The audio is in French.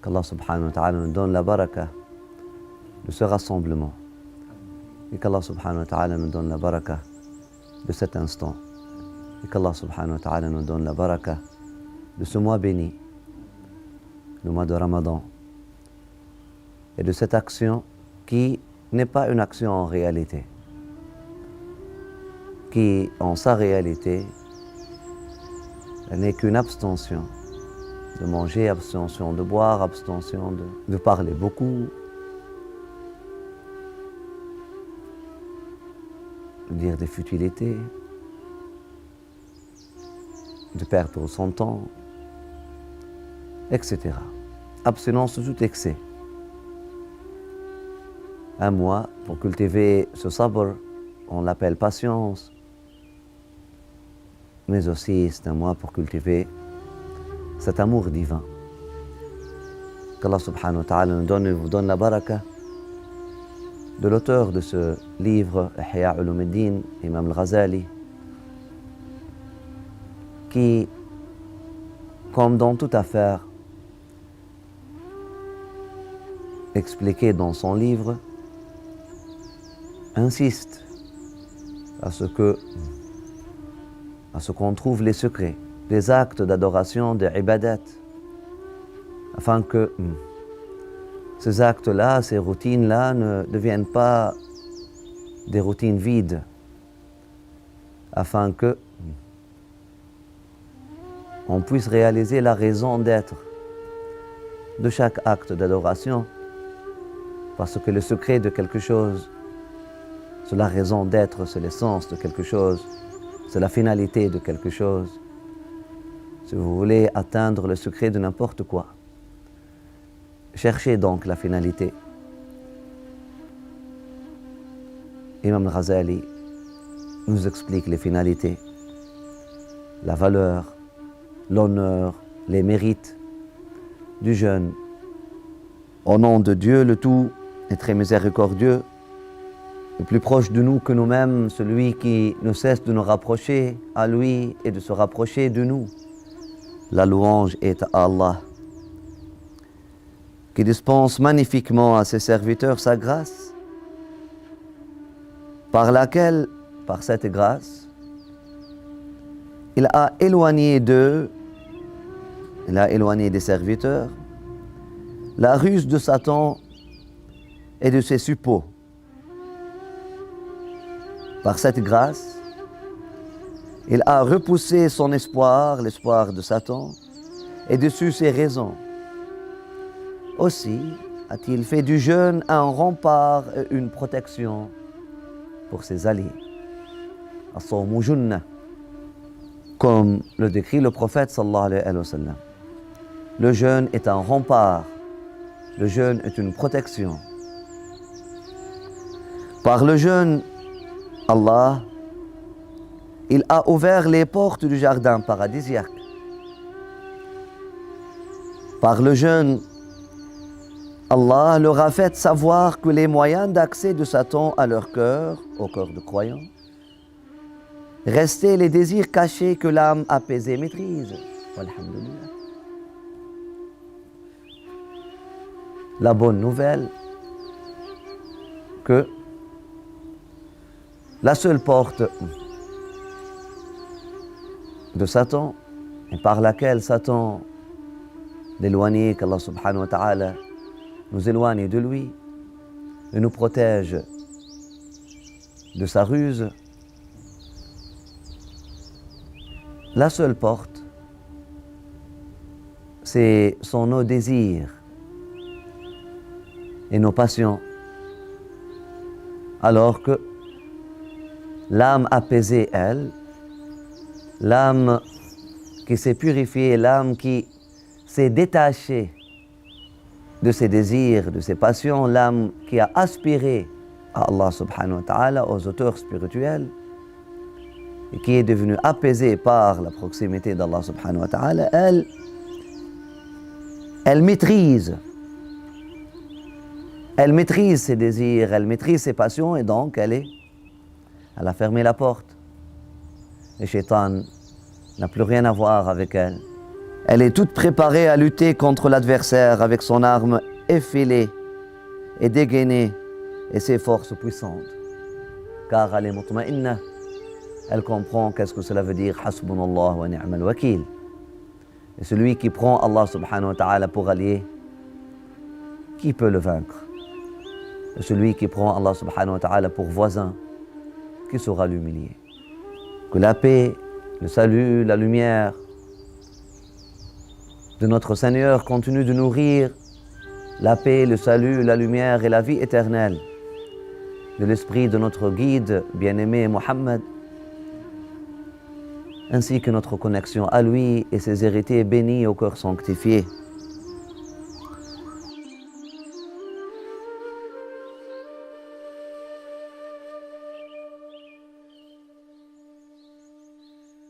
qu'Allah subhanahu wa ta'ala nous donne la baraka de ce rassemblement et qu'Allah subhanahu wa ta'ala nous donne la baraka de cet instant et qu'Allah subhanahu wa ta'ala nous donne la baraka de ce mois béni, le mois de Ramadan, et de cette action qui n'est pas une action en réalité, qui en sa réalité n'est qu'une abstention, de manger, abstention de boire, abstention de parler beaucoup, de dire des futilités, de perdre son temps, etc. Abstinence de tout excès. Un mois pour cultiver ce sabr, on l'appelle patience, mais aussi c'est un mois pour cultiver cet amour divin. Qu'Allah subhanahu wa ta'ala nous donne et vous donne la baraka de l'auteur de ce livre, Ihya Ulumuddin, Imam al-Ghazali, qui, comme dans toute affaire, expliquée dans son livre, insiste à ce qu'on trouve les secrets, les actes d'adoration, des ibadat, afin que ces actes-là, ces routines-là ne deviennent pas des routines vides, afin que on puisse réaliser la raison d'être de chaque acte d'adoration, parce que le secret de quelque chose, c'est la raison d'être, c'est l'essence de quelque chose, c'est la finalité de quelque chose. Si vous voulez atteindre le secret de n'importe quoi, cherchez donc la finalité. Imam al-Ghazali nous explique les finalités, la valeur, l'honneur, les mérites du jeûne. Au nom de Dieu, le tout est très miséricordieux, le plus proche de nous que nous-mêmes, celui qui ne cesse de nous rapprocher à lui et de se rapprocher de nous. La louange est à Allah, qui dispense magnifiquement à ses serviteurs sa grâce, par laquelle, par cette grâce, il a éloigné d'eux, il a éloigné des serviteurs, la ruse de Satan et de ses suppôts. Par cette grâce, il a repoussé son espoir, l'espoir de Satan, et dessus ses raisons. Aussi a-t-il fait du jeûne un rempart et une protection pour ses alliés. As-sawmu junnah, comme le décrit le prophète sallallahu alayhi wa sallam. Le jeûne est un rempart, le jeûne est une protection. Par le jeûne, Allah, il a ouvert les portes du jardin paradisiaque. Par le jeûne, Allah leur a fait savoir que les moyens d'accès de Satan à leur cœur, au cœur de croyants, restaient les désirs cachés que l'âme apaisée maîtrise. Alhamdulillah. La bonne nouvelle, que la seule porte de Satan, et par laquelle Satan, l'éloigné qu'Allah subhanahu wa ta'ala nous éloigne de lui et nous protège de sa ruse, la seule porte, sont nos désirs et nos passions, alors que l'âme apaisée, elle, l'âme qui s'est purifiée, l'âme qui s'est détachée de ses désirs, de ses passions, l'âme qui a aspiré à Allah subhanahu wa ta'ala, aux auteurs spirituels, et qui est devenue apaisée par la proximité d'Allah subhanahu wa ta'ala, elle maîtrise ses désirs, elle maîtrise ses passions, et donc elle a fermé la porte. Le shaitan n'a plus rien à voir avec elle. Elle est toute préparée à lutter contre l'adversaire avec son arme effilée et dégainée et ses forces puissantes. Car elle est mutma'inna, elle comprend qu'est-ce que cela veut dire Hasbunallah wa ni'mal wakil. Et celui qui prend Allah subhanahu wa ta'ala pour allié, qui peut le vaincre? Et celui qui prend Allah subhanahu wa ta'ala pour voisin, qui saura l'humilier? Que la paix, le salut, la lumière de notre Seigneur continue de nourrir la paix, le salut, la lumière et la vie éternelle de l'esprit de notre guide bien-aimé Mohammed, ainsi que notre connexion à lui et ses héritiers bénis au cœur sanctifié.